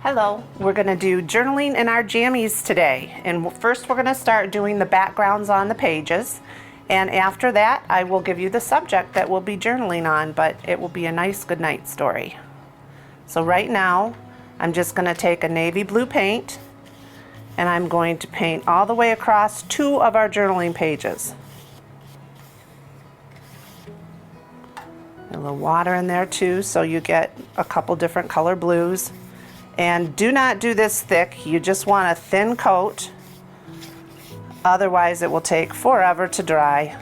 Hello, we're going to do journaling in our jammies today. And first we're going to start doing the backgrounds on the pages. And after that, I will give you the subject that we'll be journaling on, but it will be a nice goodnight story. So right now, I'm just going to take a navy blue paint and I'm going to paint all the way across 2 of our journaling pages. A little water in there too, so you get a couple different color blues. And do not do this thick, you just want a thin coat, otherwise it will take forever to dry.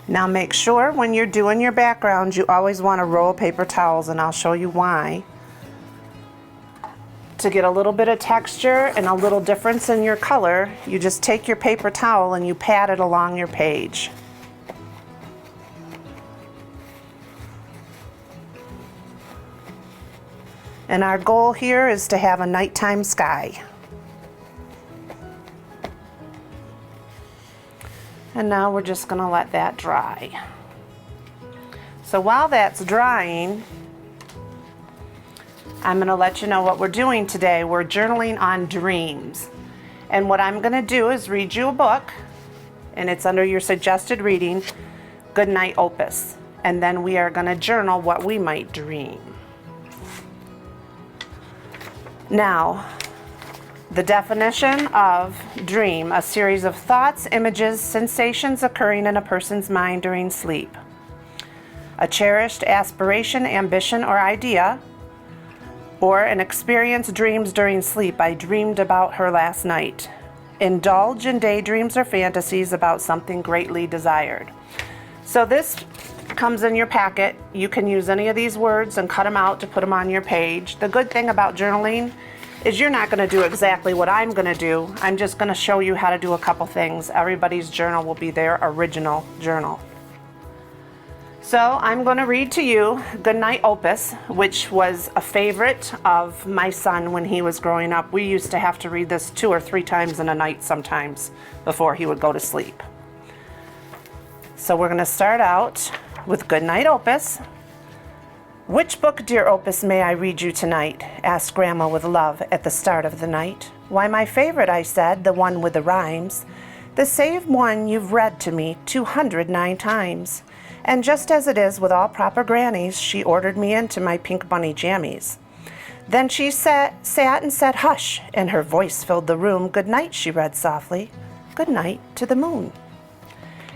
Now make sure when you're doing your background, you always want to roll paper towels, and I'll show you why. To get a little bit of texture and a little difference in your color, you just take your paper towel and you pat it along your page. And our goal here is to have a nighttime sky. And now we're just going to let that dry. So while that's drying, I'm going to let you know what we're doing today. We're journaling on dreams. And what I'm going to do is read you a book, and it's under your suggested reading, Goodnight Opus. And then we are going to journal what we might dream. Now, the definition of dream: a series of thoughts, images, sensations occurring in a person's mind during sleep. A cherished aspiration, ambition, or idea, or an experience dreams during sleep. I dreamed about her last night. Indulge in daydreams or fantasies about something greatly desired. So this comes in your packet. You can use any of these words and cut them out to put them on your page. The good thing about journaling is you're not going to do exactly what I'm going to do. I'm just going to show you how to do a couple things. Everybody's journal will be their original journal. So I'm going to read to you Goodnight Opus, which was a favorite of my son when he was growing up. We used to have to read this 2 or 3 times in a night sometimes before he would go to sleep. So we're going to start out with Goodnight Opus. "Which book, dear Opus, may I read you tonight?" asked Grandma with love at the start of the night. "Why, my favorite," I said, "the one with the rhymes. The same one you've read to me 209 times. And just as it is with all proper grannies, she ordered me into my pink bunny jammies. Then she sat and said, 'Hush,' and her voice filled the room. 'Good night,' she read softly. 'Good night to the moon.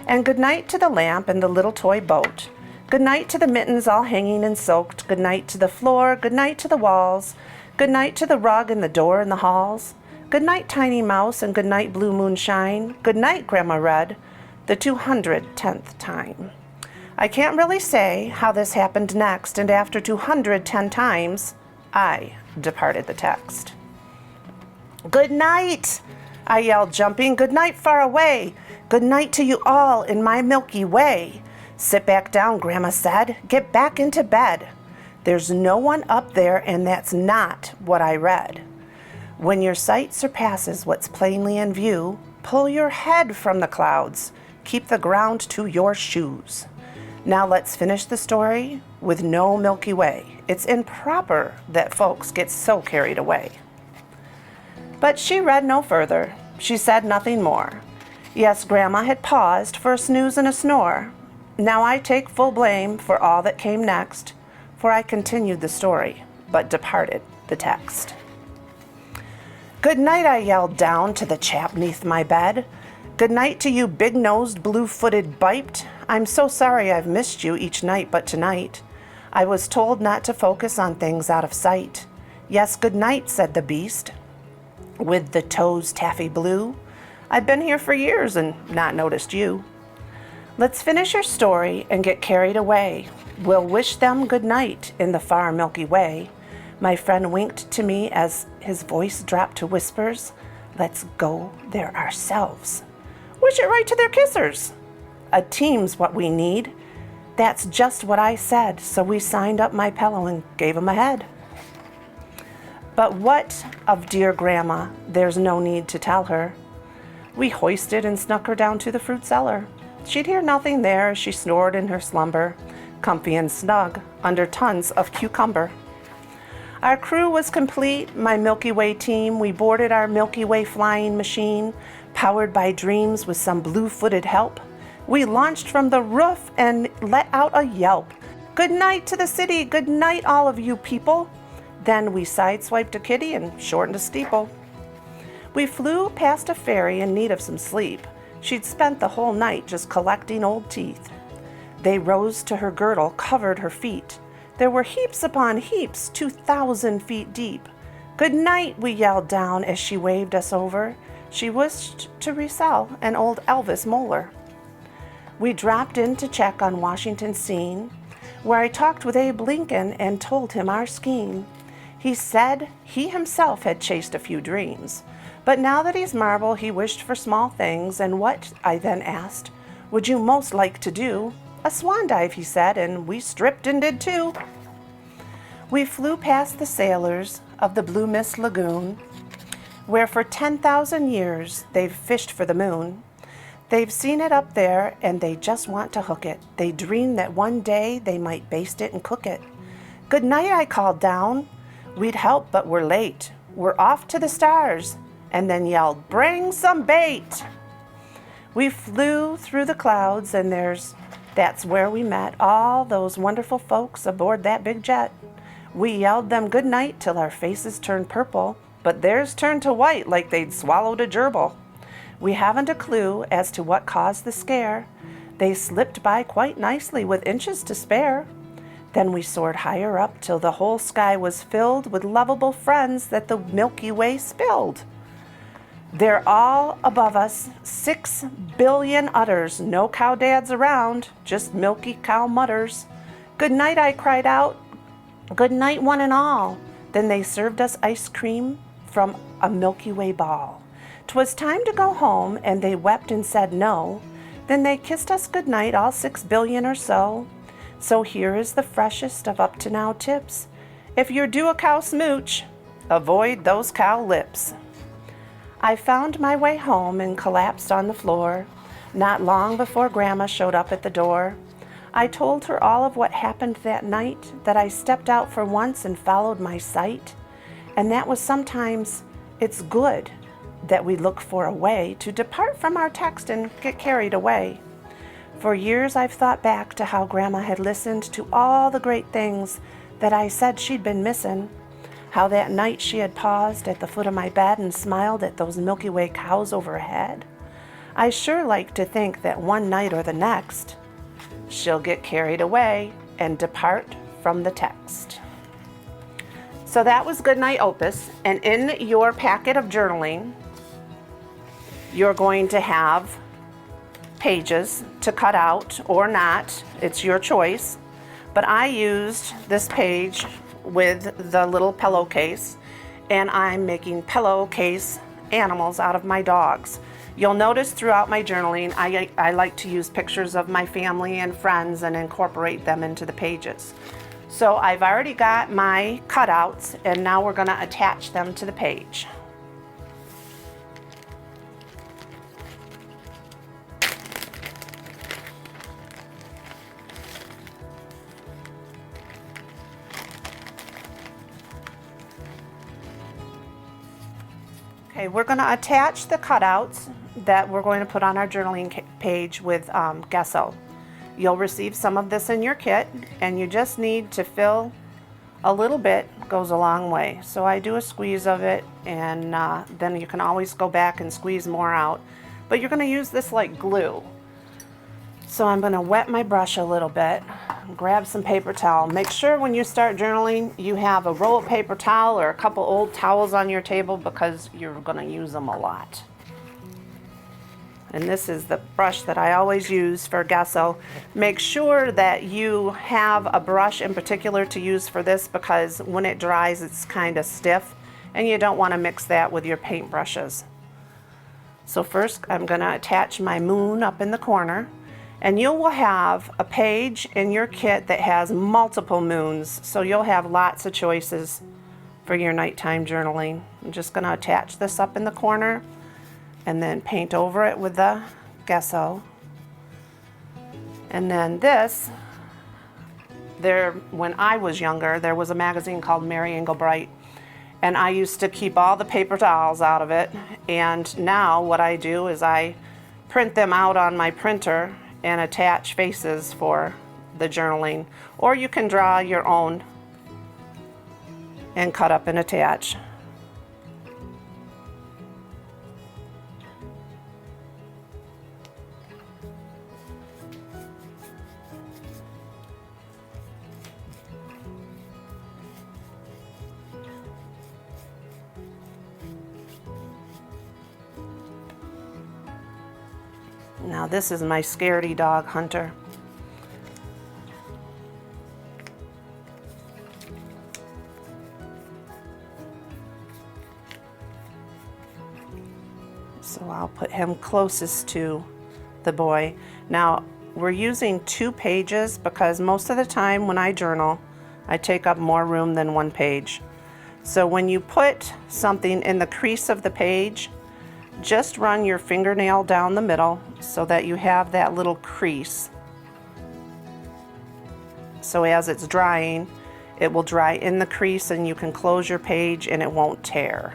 And good night to the lamp and the little toy boat. Good night to the mittens all hanging and soaked. Good night to the floor. Good night to the walls. Good night to the rug and the door in the halls. Good night, tiny mouse, and good night, blue moonshine. Good night,' Grandma read, the 210th time. I can't really say how this happened next, and after 210 times, I departed the text. 'Good night,' I yelled, jumping. 'Good night far away. Good night to you all in my Milky Way.' 'Sit back down,' Grandma said. 'Get back into bed. There's no one up there, and that's not what I read. When your sight surpasses what's plainly in view, pull your head from the clouds. Keep the ground to your shoes.' Now let's finish the story with no Milky Way. It's improper that folks get so carried away." But she read no further. She said nothing more. Yes, Grandma had paused for a snooze and a snore. Now I take full blame for all that came next, for I continued the story, but departed the text. "Good night," I yelled down to the chap neath my bed. "Good night to you, big-nosed, blue-footed biped. I'm so sorry I've missed you each night but tonight. I was told not to focus on things out of sight. Yes, good night," said the beast with the toes taffy blue. "I've been here for years and not noticed you. Let's finish your story and get carried away. We'll wish them good night in the far Milky Way. My friend winked to me as his voice dropped to whispers. Let's go there ourselves. Wish it right to their kissers. A team's what we need. That's just what I said, so we signed up my pillow and gave him a head. But what of dear Grandma? There's no need to tell her. We hoisted and snuck her down to the fruit cellar. She'd hear nothing there as she snored in her slumber, comfy and snug under tons of cucumber. Our crew was complete, my Milky Way team. We boarded our Milky Way flying machine, powered by dreams with some blue-footed help. We launched from the roof and let out a yelp. Good night to the city, good night all of you people. Then we sideswiped a kitty and shortened a steeple. We flew past a fairy in need of some sleep. She'd spent the whole night just collecting old teeth. They rose to her girdle, covered her feet. There were heaps upon heaps, 2,000 feet deep. Good night, we yelled down as she waved us over. She wished to resell an old Elvis molar. We dropped in to check on Washington scene, where I talked with Abe Lincoln and told him our scheme. He said he himself had chased a few dreams, but now that he's marble, he wished for small things. And what, I then asked, would you most like to do? A swan dive, he said, and we stripped and did too. We flew past the sailors of the Blue Mist Lagoon, where for 10,000 years they've fished for the moon. They've seen it up there and they just want to hook it. They dream that one day they might baste it and cook it. Good night, I called down. We'd help, but we're late. We're off to the stars, and then yelled, bring some bait. We flew through the clouds, and that's where we met all those wonderful folks aboard that big jet. We yelled them good night till our faces turned purple, but theirs turned to white like they'd swallowed a gerbil. We haven't a clue as to what caused the scare. They slipped by quite nicely with inches to spare. Then we soared higher up till the whole sky was filled with lovable friends that the Milky Way spilled. They're all above us, 6 billion udders, no cow dads around, just milky cow mutters. Good night, I cried out. Good night, one and all. Then they served us ice cream from a Milky Way ball. 'Twas time to go home, and they wept and said no. Then they kissed us good night, all 6 billion or so. So here is the freshest of up to now tips. If you're due a cow smooch, avoid those cow lips. I found my way home and collapsed on the floor, not long before Grandma showed up at the door. I told her all of what happened that night, that I stepped out for once and followed my sight, and that was sometimes it's good that we look for a way to depart from our text and get carried away. For years I've thought back to how Grandma had listened to all the great things that I said she'd been missing, how that night she had paused at the foot of my bed and smiled at those Milky Way cows overhead. I sure like to think that one night or the next, she'll get carried away and depart from the text. So that was Goodnight Opus, and in your packet of journaling, you're going to have pages to cut out or not. It's your choice. But I used this page with the little pillowcase, and I'm making pillowcase animals out of my dogs. You'll notice throughout my journaling, I like to use pictures of my family and friends and incorporate them into the pages. So I've already got my cutouts, and now we're going to attach them to the page. Okay, we're going to attach the cutouts that we're going to put on our journaling page with gesso. You'll receive some of this in your kit, and you just need to fill a little bit, goes a long way. So I do a squeeze of it, and then you can always go back and squeeze more out. But you're going to use this like glue. So I'm going to wet my brush a little bit, grab some paper towel. Make sure when you start journaling you have a roll of paper towel or a couple old towels on your table, because you're going to use them a lot. and this is the brush that I always use for gesso. Make sure that you have a brush in particular to use for this, because when it dries it's kind of stiff and you don't want to mix that with your paint brushes. So first I'm going to attach my moon up in the corner, and you will have a page in your kit that has multiple moons, so you'll have lots of choices for your nighttime journaling. I'm just going to attach this up in the corner and then paint over it with the gesso. And then this, when I was younger, there was a magazine called Mary Englebright, and I used to keep all the paper towels out of it. And now what I do is I print them out on my printer and attach faces for the journaling, or you can draw your own and cut up and attach. Now this is my scaredy dog Hunter. So I'll put him closest to the boy. Now we're using 2 pages because most of the time when I journal, I take up more room than 1 page. So when you put something in the crease of the page, just run your fingernail down the middle so that you have that little crease. So as it's drying, it will dry in the crease and you can close your page and it won't tear.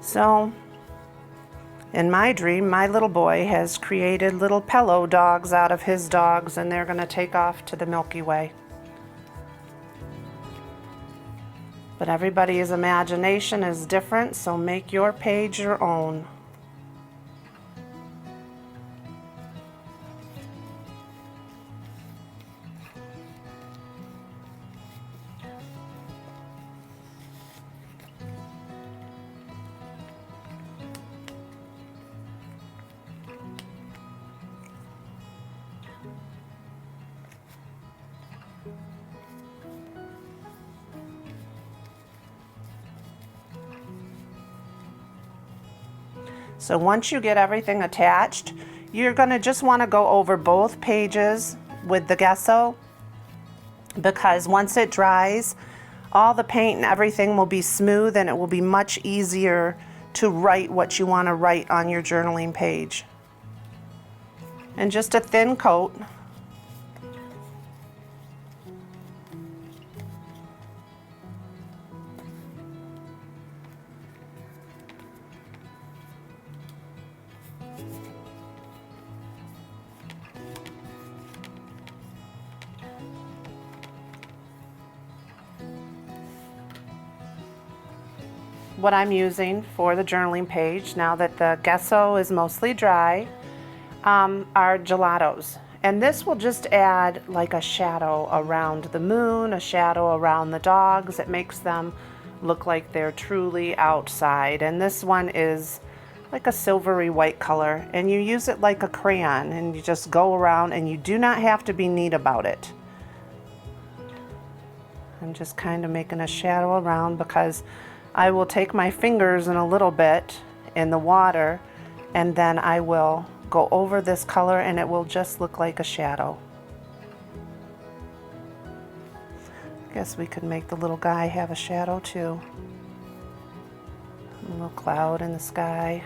So, in my dream, my little boy has created little pillow dogs out of his dogs, and they're going to take off to the Milky Way. But everybody's imagination is different, so make your page your own. So once you get everything attached, you're going to just want to go over both pages with the gesso, because once it dries, all the paint and everything will be smooth and it will be much easier to write what you want to write on your journaling page. And just a thin coat. What I'm using for the journaling page, now that the gesso is mostly dry, are gelatos. And this will just add like a shadow around the moon, a shadow around the dogs. It makes them look like they're truly outside. And this one is like a silvery white color, and you use it like a crayon and you just go around, and you do not have to be neat about it. I'm just kind of making a shadow around, because I will take my fingers in a little bit in the water, and then I will go over this color and it will just look like a shadow. I guess we could make the little guy have a shadow too. A little cloud in the sky.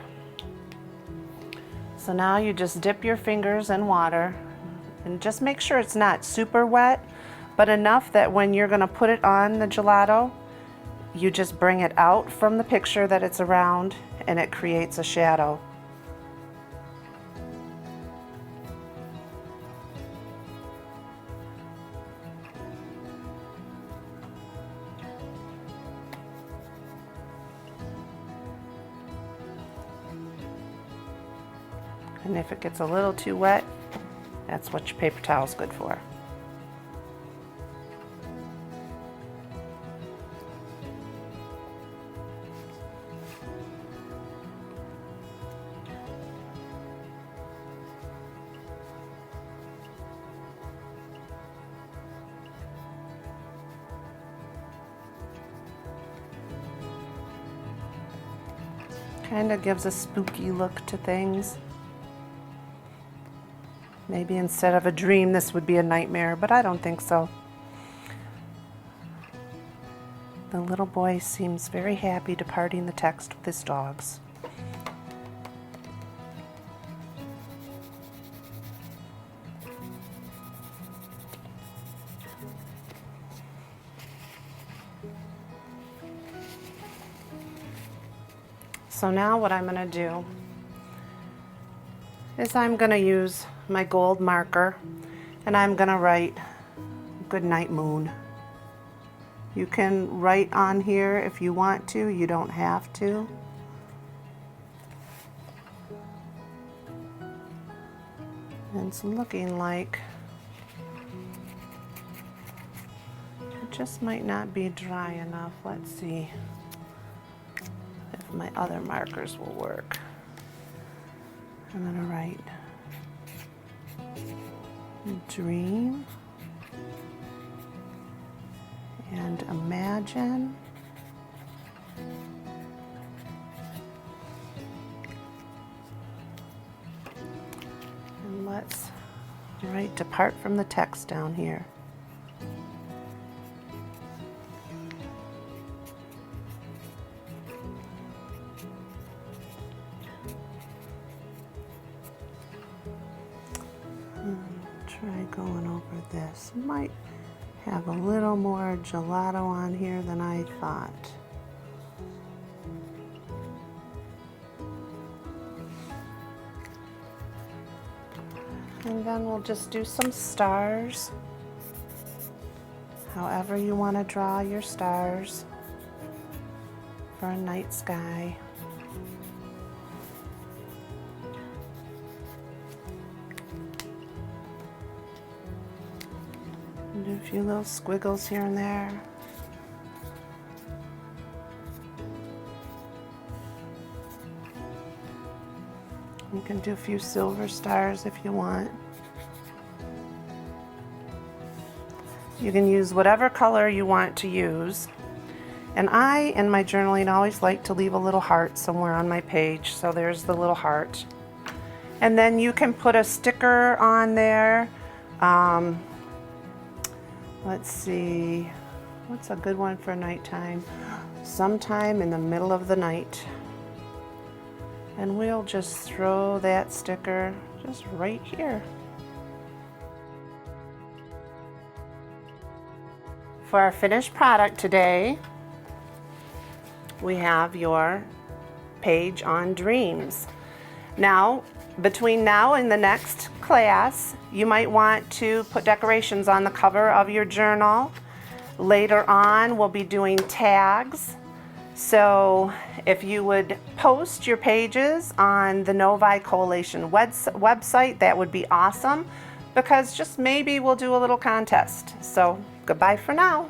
So now you just dip your fingers in water and just make sure it's not super wet, but enough that when you're going to put it on the gelato, you just bring it out from the picture that it's around and it creates a shadow. And if it gets a little too wet, that's what your paper towel's good for. Kind of gives a spooky look to things. Maybe instead of a dream, this would be a nightmare, but I don't think so. The little boy seems very happy departing the text with his dogs. So now what I'm going to do is I'm going to use my gold marker and I'm going to write Goodnight Moon. You can write on here if you want to, you don't have to. And it's looking like it just might not be dry enough. Let's see if my other markers will work. I'm going to write dream and imagine and let's write depart from the text down here. Try going over this. Might have a little more gelato on here than I thought. And then we'll just do some stars. However you want to draw your stars for a night sky. Do a few little squiggles here and there. You can do a few silver stars if you want. You can use whatever color you want to use. And I, in my journaling, always like to leave a little heart somewhere on my page. So there's the little heart. And then you can put a sticker on there. Let's see, what's a good one for nighttime? Sometime in the middle of the night. And we'll just throw that sticker just right here. For our finished product today, we have your page on dreams. Now, between now and the next class, you might want to put decorations on the cover of your journal. Later on, we'll be doing tags. So if you would post your pages on the Novi Coalition website, that would be awesome, because just maybe we'll do a little contest. So goodbye for now.